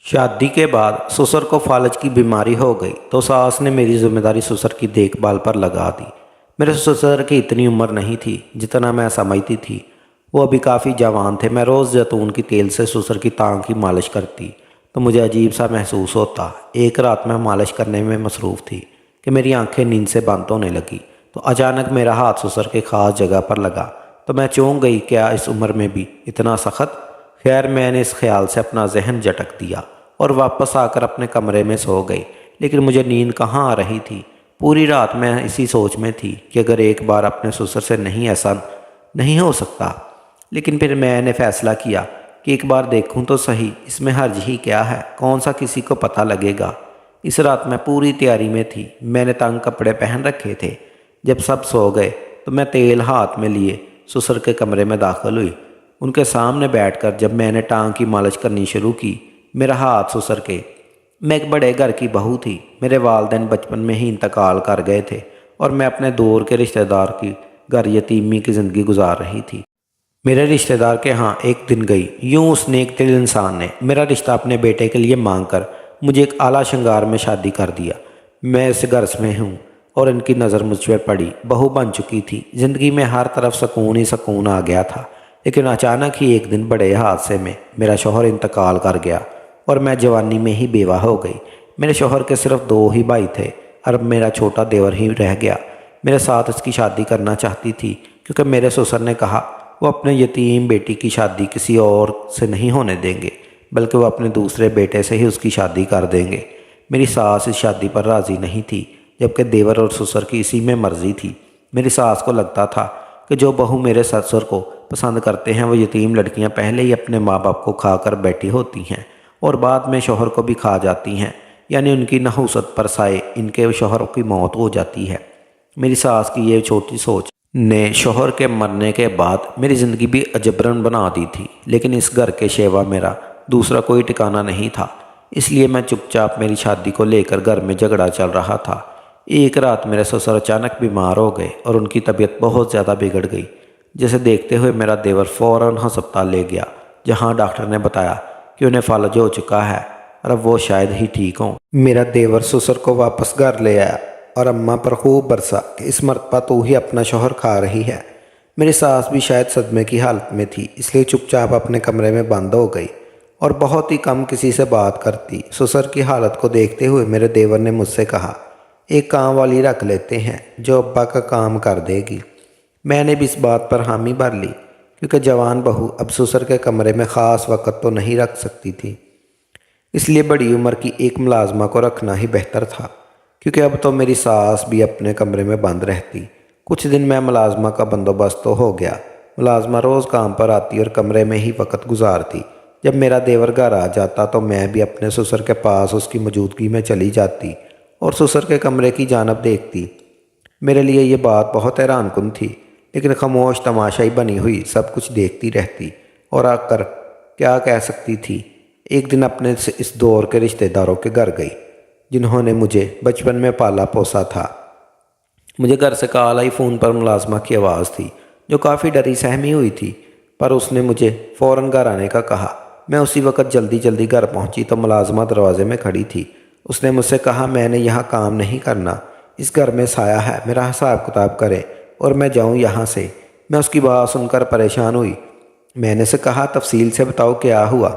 शादी के बाद ससुर को फालज की बीमारी हो गई तो सास ने मेरी जिम्मेदारी ससुर की देखभाल पर लगा दी। मेरे ससुर की इतनी उम्र नहीं थी जितना मैं समझती थी। वो अभी काफ़ी जवान थे। मैं रोज़ जैतून की तेल से ससुर की टांग की मालिश करती तो मुझे अजीब सा महसूस होता। एक रात मैं मालिश करने में मसरूफ़ थी कि मेरी आंखें नींद से बंद होने लगी तो अचानक मेरा हाथ ससुर के ख़ास जगह पर लगा तो मैं चौंक गई, क्या इस उम्र में भी इतना सख्त। खैर मैंने इस ख्याल से अपना जहन झटक दिया और वापस आकर अपने कमरे में सो गई। लेकिन मुझे नींद कहाँ आ रही थी। पूरी रात मैं इसी सोच में थी कि अगर एक बार अपने ससुर से नहीं ऐसा नहीं हो सकता। लेकिन फिर मैंने फैसला किया कि एक बार देखूं तो सही, इसमें हर्ज ही क्या है, कौन सा किसी को पता लगेगा। इस रात मैं पूरी तैयारी में थी। मैंने तंग कपड़े पहन रखे थे। जब सब सो गए तो मैं तेल हाथ में लिए ससुर के कमरे में दाखिल हुई। उनके सामने बैठकर जब मैंने टांग की मालिश करनी शुरू की, मेरा हाथ ससुर के। मैं एक बड़े घर की बहू थी। मेरे वालिदैन बचपन में ही इंतकाल कर गए थे और मैं अपने दूर के रिश्तेदार की घर यतीमी की ज़िंदगी गुजार रही थी। मेरे रिश्तेदार के यहाँ एक दिन गई। यूँ उस नेक दिल इंसान ने मेरा रिश्ता अपने बेटे के लिए मांग कर मुझे एक आला श्रृंगार में शादी कर दिया। मैं इस घर में हूँ और इनकी नज़र मुझ पर पड़ी। बहू बन चुकी थी। ज़िंदगी में हर तरफ सुकून ही सुकून आ गया था। लेकिन अचानक ही एक दिन बड़े हादसे में मेरा शौहर इंतकाल कर गया और मैं जवानी में ही बेवा हो गई। मेरे शौहर के सिर्फ 2 ही भाई थे और मेरा छोटा देवर ही रह गया। मेरे साथ उसकी शादी करना चाहती थी क्योंकि मेरे ससुर ने कहा वो अपने यतीम बेटी की शादी किसी और से नहीं होने देंगे, बल्कि वो अपने दूसरे बेटे से ही उसकी शादी कर देंगे। मेरी सास इस शादी पर राज़ी नहीं थी, जबकि देवर और ससुर की इसी में मर्ज़ी थी। मेरी सास को लगता था कि जो बहू मेरे ससुर को पसंद करते हैं वो यतीम लड़कियां पहले ही अपने माँ बाप को खा कर बैठी होती हैं और बाद में शौहर को भी खा जाती हैं, यानी उनकी नहुसत पर साए इनके शौहर की मौत हो जाती है। मेरी सास की ये छोटी सोच ने शौहर के मरने के बाद मेरी ज़िंदगी भी अजबरन बना दी थी। लेकिन इस घर के शेवा मेरा दूसरा कोई ठिकाना नहीं था, इसलिए मैं चुपचाप मेरी शादी को लेकर घर में झगड़ा चल रहा था। एक रात मेरे ससुर अचानक बीमार हो गए और उनकी तबीयत बहुत ज़्यादा बिगड़ गई, जिसे देखते हुए मेरा देवर फ़ौरन अस्पताल ले गया, जहाँ डॉक्टर ने बताया कि उन्हें फालज हो चुका है और अब वो शायद ही ठीक हों। मेरा देवर ससुर को वापस घर ले आया और अम्मा पर खूब बरसा कि इस मरतबा तू ही अपना शौहर खा रही है। मेरी सास भी शायद सदमे की हालत में थी, इसलिए चुपचाप अपने कमरे में बंद हो गई और बहुत ही कम किसी से बात करती। ससुर की हालत को देखते हुए मेरे देवर ने मुझसे कहा, एक काम वाली रख लेते हैं जो अब्बा का काम कर देगी। मैंने भी इस बात पर हामी भर ली, क्योंकि जवान बहू अब ससुर के कमरे में ख़ास वक़्त तो नहीं रख सकती थी, इसलिए बड़ी उम्र की एक मुलाजमा को रखना ही बेहतर था, क्योंकि अब तो मेरी सास भी अपने कमरे में बंद रहती। कुछ दिन में मुलाजमा का बंदोबस्त तो हो गया। मुलाजमा रोज़ काम पर आती और कमरे में ही वक़्त गुजारती। जब मेरा देवर घर आ जाता तो मैं भी अपने ससुर के पास उसकी मौजूदगी में चली जाती और ससुर के कमरे की जानब देखती। मेरे लिए ये बात बहुत हैरानकुन थी, लेकिन खामोश तमाशाई बनी हुई सब कुछ देखती रहती और आकर क्या कह सकती थी। एक दिन अपने इस दौर के रिश्तेदारों के घर गई, जिन्होंने मुझे बचपन में पाला पोसा था। मुझे घर से कॉल आई। फ़ोन पर मुलाजमा की आवाज़ थी, जो काफ़ी डरी सहमी हुई थी, पर उसने मुझे फ़ौरन घर आने का कहा। मैं उसी वक्त जल्दी जल्दी घर पहुंची तो मुलाजमा दरवाजे में खड़ी थी। उसने मुझसे कहा, मैंने यहाँ काम नहीं करना, इस घर में साया है, मेरा हिसाब किताब करे और मैं जाऊँ यहाँ से। मैं उसकी बात सुनकर परेशान हुई। मैंने से कहा, तफसील से बताओ क्या हुआ,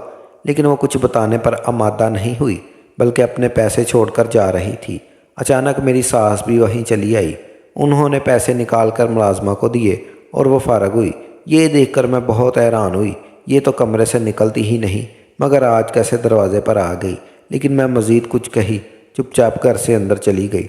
लेकिन वो कुछ बताने पर आमादा नहीं हुई, बल्कि अपने पैसे छोड़कर जा रही थी। अचानक मेरी सास भी वहीं चली आई। उन्होंने पैसे निकाल कर मुलाजमा को दिए और वो फारग हुई। ये देखकर मैं बहुत हैरान हुई। ये तो कमरे से निकलती ही नहीं, मगर आज कैसे दरवाजे पर आ गई। लेकिन मैं मज़ीद कुछ कही, चुपचाप घर से अंदर चली गई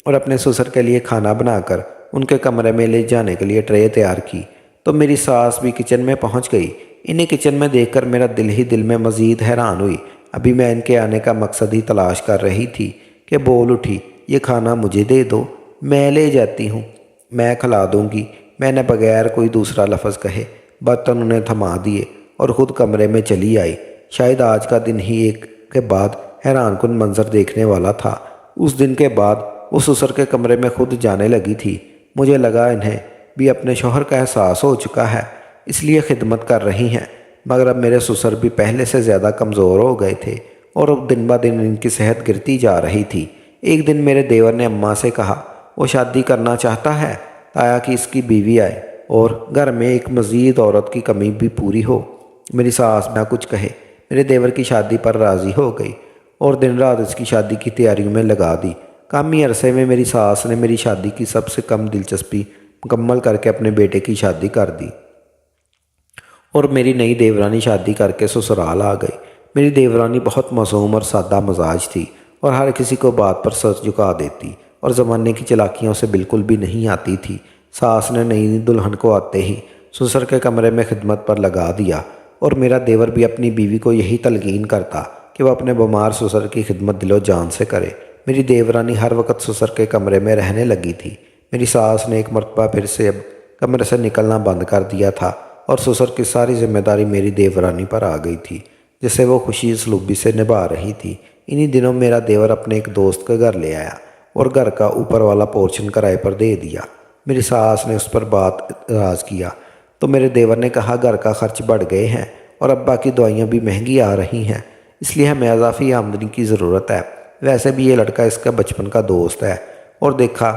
और अपने ससुर के लिए खाना बनाकर उनके कमरे में ले जाने के लिए ट्रे तैयार की तो मेरी सास भी किचन में पहुंच गई। इन्हें किचन में देखकर मेरा दिल ही दिल में मज़ीद हैरान हुई। अभी मैं इनके आने का मकसद ही तलाश कर रही थी कि बोल उठी, ये खाना मुझे दे दो, मैं ले जाती हूँ, मैं खिला दूँगी। मैंने बगैर कोई दूसरा लफ्ज़ कहे बर्तन उन्हें थमा दिए और ख़ुद कमरे में चली आई। शायद आज का दिन ही एक के बाद हैरानकुन मंजर देखने वाला था। उस दिन के बाद वो ससुर के कमरे में खुद जाने लगी थी। मुझे लगा इन्हें भी अपने शौहर का एहसास हो चुका है, इसलिए खिदमत कर रही हैं। मगर अब मेरे ससुर भी पहले से ज़्यादा कमज़ोर हो गए थे اور اب दिन ब दिन इनकी सेहत गिरती जा रही थी। एक दिन मेरे देवर ने अम्मा से कहा वो शादी करना चाहता है ताकि इसकी बीवी आए और घर में एक मज़ीद औरत की कमी भी पूरी हो। मेरी सास ना कुछ कहे मेरे देवर की शादी पर राज़ी हो गई और दिन रात इसकी शादी की तैयारियों में लगा दी। कम ही अरसे में मेरी सास ने मेरी शादी की सबसे कम दिलचस्पी मुकम्मल करके अपने बेटे की शादी कर दी और मेरी नई देवरानी शादी करके ससुराल आ गई। मेरी देवरानी बहुत मासूम और सादा मजाज थी और हर किसी को बात पर सर झुका देती और ज़माने की चालाकियों से बिल्कुल भी नहीं आती थी। सास ने नई दुल्हन को आते ही ससुर के कमरे में खिदमत पर लगा दिया और मेरा देवर भी अपनी बीवी को यही तलकीन करता कि वह अपने बीमार ससुर की खिदमत दिलो जान से करे। मेरी देवरानी हर वक्त ससुर के कमरे में रहने लगी थी। मेरी सास ने एक मरतबा फिर से अब कमरे से निकलना बंद कर दिया था और ससुर की सारी जिम्मेदारी मेरी देवरानी पर आ गई थी, जिसे वो खुशी सलूबी से निभा रही थी। इन्हीं दिनों मेरा देवर अपने एक दोस्त के घर ले आया और घर का ऊपर वाला पोर्शन किराए पर दे दिया। मेरी सास ने उस पर बात इतराज़ किया तो मेरे देवर ने कहा घर का खर्च बढ़ गए हैं और अब्बा की दवाइयाँ भी महंगी आ रही हैं, इसलिए हमें इजाफी आमदनी की ज़रूरत है। वैसे भी ये लड़का इसका बचपन का दोस्त है और देखा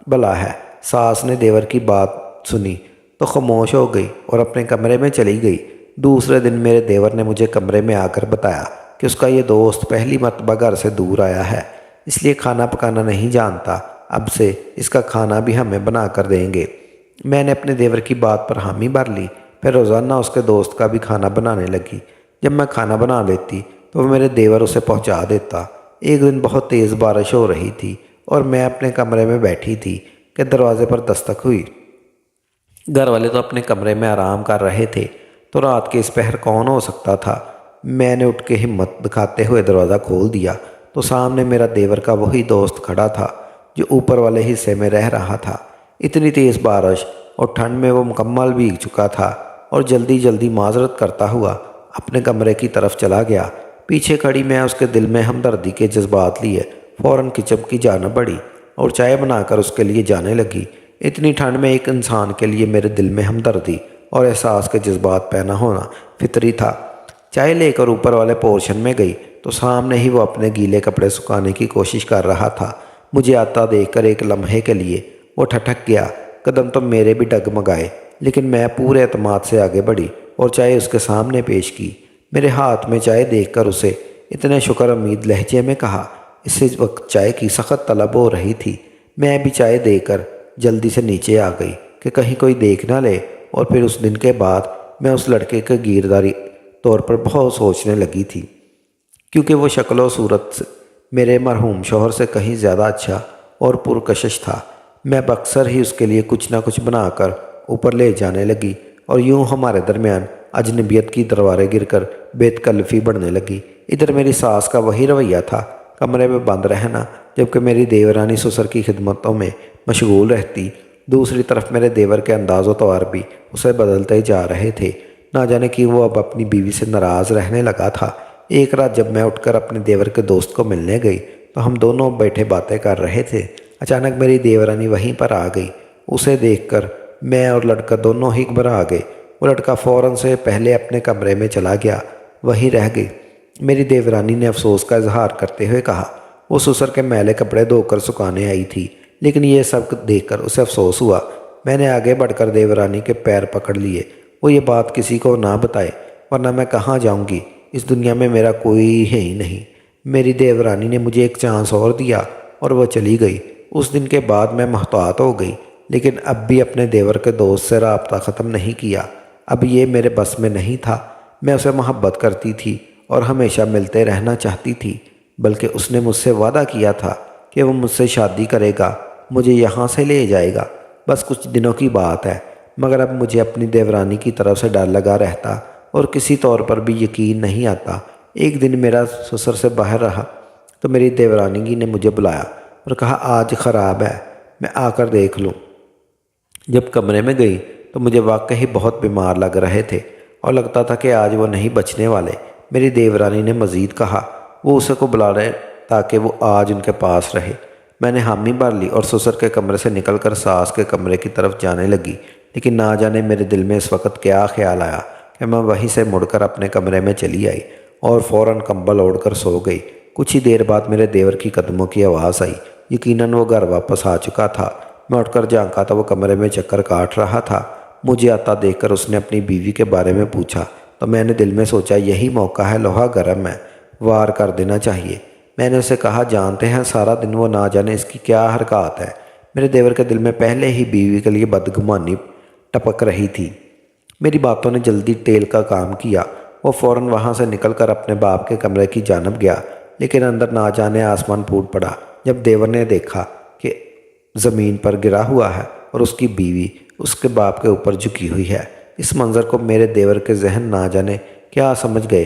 भला है। सास ने देवर की बात सुनी तो खामोश हो गई और अपने कमरे में चली गई। दूसरे दिन मेरे देवर ने मुझे कमरे में आकर बताया कि उसका ये दोस्त पहली मरतबा घर से दूर आया है, इसलिए खाना पकाना नहीं जानता। अब से इसका खाना भी हमें बना कर देंगे। मैंने अपने देवर की बात पर हामी भर ली। फिर रोज़ाना उसके दोस्त का भी खाना बनाने लगी। जब मैं खाना बना लेती तो मेरे देवर उसे पहुंचा देता। एक दिन बहुत तेज़ बारिश हो रही थी और मैं अपने कमरे में बैठी थी कि दरवाज़े पर दस्तक हुई। घर वाले तो अपने कमरे में आराम कर रहे थे, तो रात के इस पहर कौन हो सकता था। मैंने उठ के हिम्मत दिखाते हुए दरवाज़ा खोल दिया तो सामने मेरा देवर का वही दोस्त खड़ा था जो ऊपर वाले हिस्से में रह रहा था। इतनी तेज़ बारिश और ठंड में वो मुकम्मल भीग चुका था और जल्दी जल्दी माजरत करता हुआ अपने कमरे की तरफ चला गया। पीछे खड़ी मैं उसके दिल में हमदर्दी के जज्बात लिए फ़ौरन किचन की जाना पड़ी और चाय बनाकर उसके लिए जाने लगी। इतनी ठंड में एक इंसान के लिए मेरे दिल में हमदर्दी और एहसास के जज्बात पैदा होना फितरी था। चाय लेकर ऊपर वाले पोर्शन में गई तो सामने ही वो अपने गीले कपड़े सुखाने की कोशिश कर रहा था। मुझे आता देखकर एक लम्हे के लिए वो ठठक गया। कदम तो मेरे भी डगमगाए, लेकिन मैं पूरे एतमाद से आगे बढ़ी और चाय उसके सामने पेश की। मेरे हाथ में चाय देखकर उसे इतने शुक्र उम्मीद लहजे में कहा। इस वक्त चाय की सख्त तलब हो रही थी। मैं भी चाय देकर जल्दी से नीचे आ गई कि कहीं कोई देख ना ले। और फिर उस दिन के बाद मैं उस लड़के के गिरदारी तौर पर बहुत सोचने लगी थी, क्योंकि वो शक्ल व सूरत से मेरे मरहूम शौहर से कहीं ज़्यादा अच्छा और पुरकशिश था। मैं अक्सर ही उसके लिए कुछ ना कुछ बनाकर ऊपर ले जाने लगी और यूं हमारे दरमियान अजनबियत की दरवारें गिरकर बेतकल्फ़ी बढ़ने लगी। इधर मेरी सास का वही रवैया था, कमरे में बंद रहना, जबकि मेरी देवरानी ससुर की खिदमतों में मशगूल रहती। दूसरी तरफ मेरे देवर के अंदाज़ व तौर भी उसे बदलते जा रहे थे। ना जाने कि वो अब अपनी बीवी से नाराज़ रहने लगा था। एक रात जब मैं उठकर अपने देवर के दोस्त को मिलने गई तो हम दोनों बैठे बातें कर रहे थे। अचानक मेरी देवरानी वहीं पर आ गई। उसे देखकर मैं और लड़का दोनों ही घबरा गए। वो लड़का फ़ौरन से पहले अपने कमरे में चला गया, वहीं रह गई। मेरी देवरानी ने अफसोस का इजहार करते हुए कहा वो ससुर के मैले कपड़े धोकर सुखाने आई थी, लेकिन ये सब देखकर उसे अफसोस हुआ। मैंने आगे बढ़कर देवरानी के पैर पकड़ लिए। वो ये बात किसी को ना बताए, वरना मैं कहाँ जाऊँगी। इस दुनिया में मेरा कोई है ही नहीं। मेरी देवरानी ने मुझे एक चांस और दिया और वह चली गई। उस दिन के बाद मैं मुहतात हो गई, लेकिन अब भी अपने देवर के दोस्त से राब्ता ख़त्म नहीं किया। अब ये मेरे बस में नहीं था। मैं उसे मोहब्बत करती थी और हमेशा मिलते रहना चाहती थी, बल्कि उसने मुझसे वादा किया था कि वो मुझसे शादी करेगा, मुझे यहाँ से ले जाएगा। बस कुछ दिनों की बात है, मगर अब मुझे अपनी देवरानी की तरफ से डर लगा रहता और किसी तौर पर भी यकीन नहीं आता। एक दिन मेरा ससुर से बाहर रहा तो मेरी देवरानी ने मुझे बुलाया और कहा आज ख़राब है, मैं आकर देख लूँ। जब कमरे में गई तो मुझे वाकई बहुत बीमार लग रहे थे और लगता था कि आज वो नहीं बचने वाले। मेरी देवरानी ने मज़ीद कहा वो उसे को बुला रहे ताकि वो आज उनके पास रहे। मैंने हामी भर ली और ससुर के कमरे से निकलकर सास के कमरे की तरफ जाने लगी, लेकिन ना जाने मेरे दिल में इस वक्त क्या ख्याल आया कि मैं वहीं से मुड़कर अपने कमरे में चली आई اور فوراً کمبل اوڑھ کر سو گئی۔ کچھ ہی دیر بعد میرے دیور کی قدموں کی آواز آئی۔ یقیناً وہ گھر واپس آ چکا تھا۔ میں اٹھ کر جھانکا تو وہ کمرے میں چکر کاٹ رہا تھا۔ مجھے آتا دیکھ کر اس نے اپنی بیوی کے بارے میں پوچھا تو میں نے دل میں سوچا یہی موقع ہے، لوہا گرم ہے، وار کر دینا چاہیے۔ میں نے اسے کہا جانتے ہیں سارا دن وہ نہ جانے اس کی کیا حرکات ہے۔ میرے دیور کے دل میں پہلے ہی بیوی کے لیے بدگمانی ٹپک رہی تھی۔ میری باتوں نے جلدی تیل کا کام کیا۔ وہ فوراً وہاں سے نکل کر اپنے باپ کے کمرے کی جانب گیا، لیکن اندر نہ جانے آسمان پھوٹ پڑا جب دیور نے دیکھا کہ زمین پر گرا ہوا ہے اور اس کی بیوی اس کے باپ کے اوپر جھکی ہوئی ہے۔ اس منظر کو میرے دیور کے ذہن نہ جانے کیا سمجھ گئے،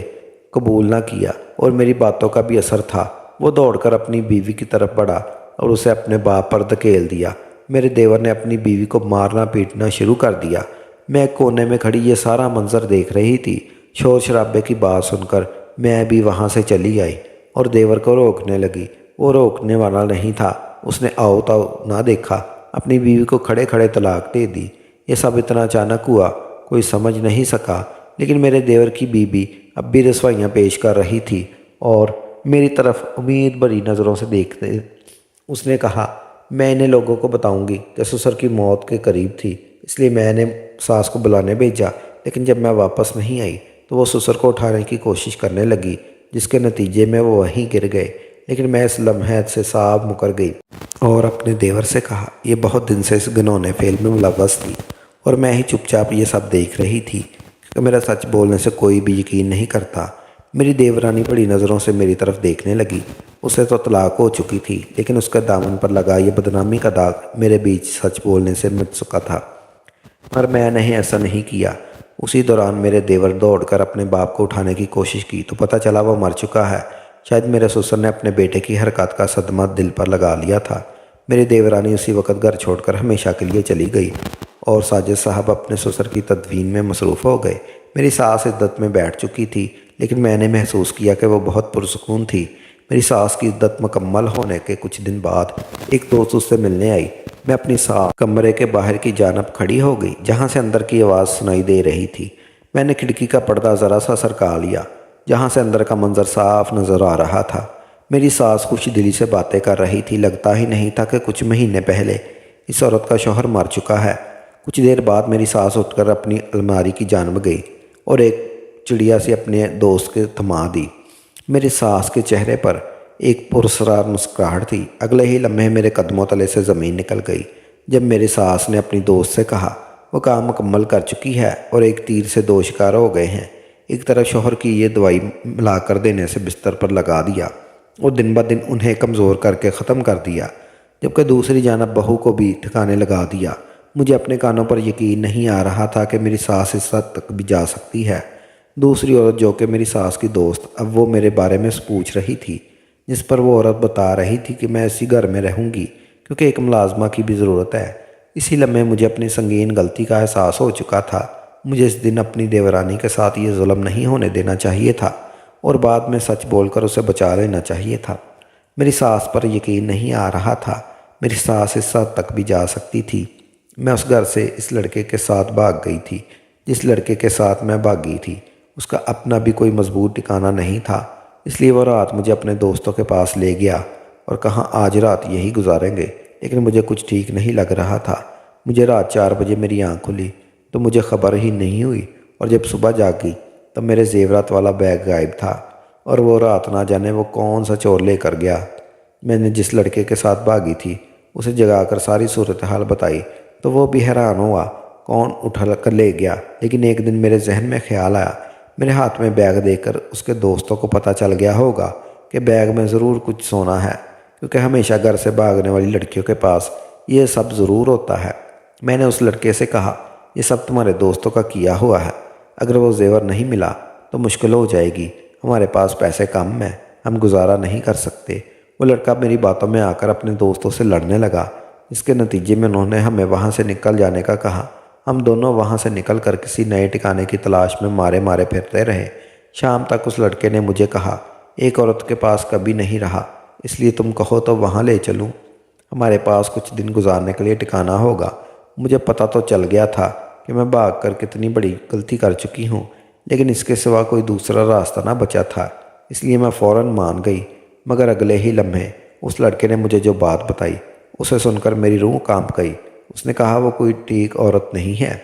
قبول نہ کیا، اور میری باتوں کا بھی اثر تھا۔ وہ دوڑ کر اپنی بیوی کی طرف بڑھا اور اسے اپنے باپ پر دھکیل دیا۔ میرے دیور نے اپنی بیوی کو مارنا پیٹنا شروع کر دیا۔ میں ایک کونے میں کھڑی یہ سارا منظر دیکھ رہی تھی۔ شور شرابے کی بات سن کر میں بھی وہاں سے چلی آئی اور دیور کو روکنے لگی۔ وہ روکنے والا نہیں تھا۔ اس نے آؤ تاؤ نہ دیکھا، اپنی بیوی کو کھڑے کھڑے طلاق دے دی۔ یہ سب اتنا اچانک ہوا، کوئی سمجھ نہیں سکا، لیکن میرے دیور کی بیوی اب بھی رسوائیاں پیش کر رہی تھی اور میری طرف امید بھری نظروں سے دیکھتے اس نے کہا میں انہیں لوگوں کو بتاؤں گی کہ سسر کی موت کے قریب تھی، اس لیے میں نے ساس کو بلانے بھیجا، لیکن جب میں واپس نہیں آئی تو وہ سسر کو اٹھانے کی کوشش کرنے لگی، جس کے نتیجے میں وہ وہیں گر گئے۔ لیکن میں اس لمحے سے صاف مکر گئی اور اپنے دیور سے کہا یہ بہت دن سے اس گنونے فعل میں ملوث تھی اور میں ہی چپ چاپ یہ سب دیکھ رہی تھی کہ میرا سچ بولنے سے کوئی بھی یقین نہیں کرتا۔ میری دیورانی بڑی نظروں سے میری طرف دیکھنے لگی۔ اسے تو طلاق ہو چکی تھی، لیکن اس کے دامن پر لگا یہ بدنامی کا داغ میرے بیچ سچ بولنے سے مٹ چکا تھا، پر میں نے ایسا نہیں کیا۔ اسی دوران میرے دیور دوڑ کر اپنے باپ کو اٹھانے کی کوشش کی تو پتہ چلا وہ مر چکا ہے۔ شاید میرے سسر نے اپنے بیٹے کی حرکات کا صدمہ دل پر لگا لیا تھا۔ میری دیورانی اسی وقت گھر چھوڑ کر ہمیشہ کے لیے چلی گئی اور ساجد صاحب اپنے سسر کی تدفین میں مصروف ہو گئے۔ میری ساس عدت میں بیٹھ چکی تھی، لیکن میں نے محسوس کیا کہ وہ بہت پرسکون تھی۔ میری ساس کی عدت مکمل ہونے کے کچھ دن بعد ایک دوست اس سے ملنے آئی۔ میں اپنی ساس کمرے کے باہر کی جانب کھڑی ہو گئی، جہاں سے اندر کی آواز سنائی دے رہی تھی۔ میں نے کھڑکی کا پردہ ذرا سا سرکا لیا، جہاں سے اندر کا منظر صاف نظر آ رہا تھا۔ میری ساس خوش دلی سے باتیں کر رہی تھی۔ لگتا ہی نہیں تھا کہ کچھ مہینے پہلے اس عورت کا شوہر مر چکا ہے۔ کچھ دیر بعد میری ساس اٹھ کر اپنی الماری کی جانب گئی اور ایک چڑیا سی اپنے دوست کے تھما دی۔ میری ساس کے چہرے پر ایک پراسرار مسکراہٹ تھی۔ اگلے ہی لمحے میرے قدموں تلے سے زمین نکل گئی جب میری ساس نے اپنی دوست سے کہا وہ کام مکمل کر چکی ہے اور ایک تیر سے دو شکار ہو گئے ہیں۔ ایک طرف شوہر کی یہ دوائی ملا کر دینے سے بستر پر لگا دیا اور دن بہ دن انہیں کمزور کر کے ختم کر دیا، جبکہ دوسری جانب بہو کو بھی ٹھکانے لگا دیا۔ مجھے اپنے کانوں پر یقین نہیں آ رہا تھا کہ میری ساس اس حد تک بھی جا سکتی ہے۔ دوسری عورت جو کہ میری ساس کی دوست، اب وہ میرے بارے میں پوچھ رہی تھی، جس پر وہ عورت بتا رہی تھی کہ میں اسی گھر میں رہوں گی کیونکہ ایک ملازمہ کی بھی ضرورت ہے۔ اسی لمحے مجھے اپنی سنگین غلطی کا احساس ہو چکا تھا۔ مجھے اس دن اپنی دیورانی کے ساتھ یہ ظلم نہیں ہونے دینا چاہیے تھا اور بعد میں سچ بول کر اسے بچا لینا چاہیے تھا۔ میری ساس پر یقین نہیں آ رہا تھا، میری ساس اس حد تک بھی جا سکتی تھی۔ میں اس گھر سے اس لڑکے کے ساتھ بھاگ گئی تھی جس لڑکے کے ساتھ میں بھاگی تھی۔ اس کا اپنا بھی کوئی مضبوط ٹھکانہ نہیں تھا، اس لیے وہ رات مجھے اپنے دوستوں کے پاس لے گیا اور کہا آج رات یہی گزاریں گے، لیکن مجھے کچھ ٹھیک نہیں لگ رہا تھا۔ مجھے رات 4 بجے میری آنکھ کھلی تو مجھے خبر ہی نہیں ہوئی، اور جب صبح جاگی تب میرے زیورات والا بیگ غائب تھا اور وہ رات نہ جانے وہ کون سا چور لے کر گیا۔ میں نے جس لڑکے کے ساتھ بھاگی تھی اسے جگا کر ساری صورتحال بتائی تو وہ بھی حیران ہوا کون اٹھا کر لے گیا۔ لیکن ایک دن میرے ذہن میں خیال آیا میرے ہاتھ میں بیگ دیکھ کر اس کے دوستوں کو پتہ چل گیا ہوگا کہ بیگ میں ضرور کچھ سونا ہے، کیونکہ ہمیشہ گھر سے بھاگنے والی لڑکیوں کے پاس یہ سب ضرور ہوتا ہے۔ میں نے اس لڑکے سے کہا یہ سب تمہارے دوستوں کا کیا ہوا ہے، اگر وہ زیور نہیں ملا تو مشکل ہو جائے گی، ہمارے پاس پیسے کم ہیں، ہم گزارا نہیں کر سکتے۔ وہ لڑکا میری باتوں میں آ کر اپنے دوستوں سے لڑنے لگا، اس کے نتیجے میں انہوں نے ہمیں وہاں سے نکل جانے کا کہا۔ ہم دونوں وہاں سے نکل کر کسی نئے ٹھکانے کی تلاش میں مارے مارے پھرتے رہے۔ شام تک اس لڑکے نے مجھے کہا ایک عورت کے پاس کبھی نہیں رہا، اس لیے تم کہو تو وہاں لے چلوں، ہمارے پاس کچھ دن گزارنے کے لیے ٹھکانہ ہوگا۔ مجھے پتہ تو چل گیا تھا کہ میں بھاگ کر کتنی بڑی غلطی کر چکی ہوں، لیکن اس کے سوا کوئی دوسرا راستہ نہ بچا تھا، اس لیے میں فوراً مان گئی۔ مگر اگلے ہی لمحے اس لڑکے نے مجھے جو بات بتائی اسے سن کر میری روح کانپ گئی۔ اس نے کہا وہ کوئی ٹھیک عورت نہیں ہے۔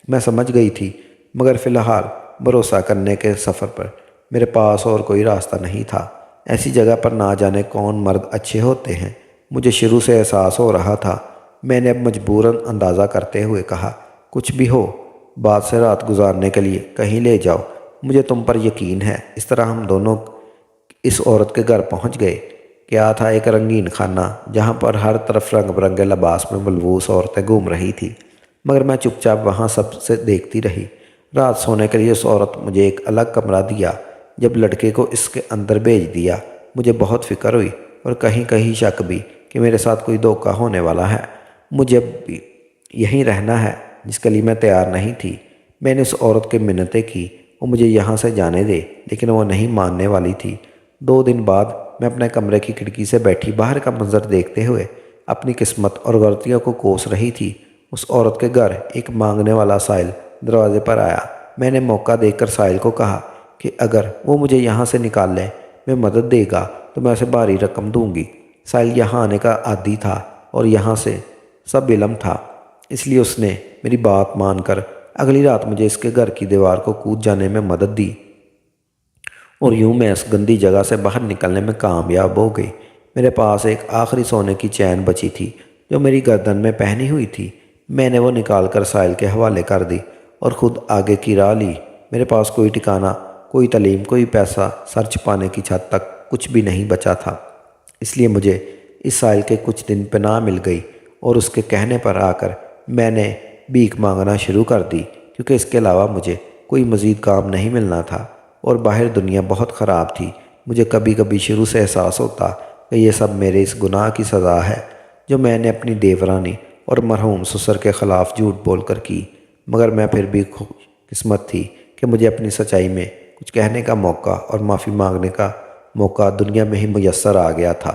میں سمجھ گئی تھی، مگر فی الحال بھروسہ کرنے کے سفر پر میرے پاس اور کوئی راستہ نہیں تھا۔ ایسی جگہ پر نہ جانے کون مرد اچھے ہوتے ہیں، مجھے شروع سے احساس ہو رہا تھا۔ میں نے اب مجبوراً اندازہ کرتے ہوئے کہا، کچھ بھی ہو، بعد سے رات گزارنے کے لیے کہیں لے جاؤ، مجھے تم پر یقین ہے۔ اس طرح ہم دونوں اس عورت کے گھر پہنچ گئے۔ کیا تھا ایک رنگین خانہ جہاں پر ہر طرف رنگ برنگے لباس میں ملبوس عورتیں گھوم رہی تھیں، مگر میں چپ چاپ وہاں سب سے دیکھتی رہی۔ رات سونے کے لیے اس عورت مجھے ایک الگ کمرہ دیا۔ جب لڑکے کو اس کے اندر بھیج دیا مجھے بہت فکر ہوئی اور کہیں کہیں شک بھی کہ میرے ساتھ کوئی دھوکہ ہونے والا ہے۔ مجھے اب بھی یہیں رہنا ہے، جس کے لیے میں تیار نہیں تھی۔ میں نے اس عورت کے منتیں کی وہ مجھے یہاں سے جانے دے، لیکن وہ نہیں ماننے والی تھی۔ 2 دن بعد میں اپنے کمرے کی کھڑکی سے بیٹھی باہر کا منظر دیکھتے ہوئے اپنی قسمت اور غلطیوں کو کوس رہی تھی۔ اس عورت کے گھر ایک مانگنے والا سائل دروازے پر آیا۔ میں نے موقع دیکھ کر سائل کو کہا کہ اگر وہ مجھے یہاں سے نکال لے، میں مدد دے گا تو میں اسے بھاری رقم دوں گی۔ سائل یہاں آنے کا عادی تھا اور یہاں سے سب علم تھا، اس لیے اس نے میری بات مان کر اگلی رات مجھے اس کے گھر کی دیوار کو کود جانے میں مدد دی، اور یوں میں اس گندی جگہ سے باہر نکلنے میں کامیاب ہو گئی۔ میرے پاس ایک آخری سونے کی چین بچی تھی جو میری گردن میں پہنی ہوئی تھی۔ میں نے وہ نکال کر سائل کے حوالے کر دی اور خود آگے کی راہ لی۔ میرے پاس کوئی ٹھکانہ، کوئی تعلیم، کوئی پیسہ، سر چھپانے کی چھت تک کچھ بھی نہیں بچا تھا، اس لیے مجھے اس سائل کے کچھ دن پناہ مل گئی، اور اس کے کہنے پر آ کر میں نے بھیک مانگنا شروع کر دی، کیونکہ اس کے علاوہ مجھے کوئی مزید کام نہیں ملنا تھا اور باہر دنیا بہت خراب تھی۔ مجھے کبھی کبھی شروع سے احساس ہوتا کہ یہ سب میرے اس گناہ کی سزا ہے جو میں نے اپنی دیورانی اور مرحوم سسر کے خلاف جھوٹ بول کر کی، مگر میں پھر بھی خوش قسمت تھی کہ مجھے اپنی سچائی میں کچھ کہنے کا موقع اور معافی مانگنے کا موقع دنیا میں ہی میسر آ گیا تھا۔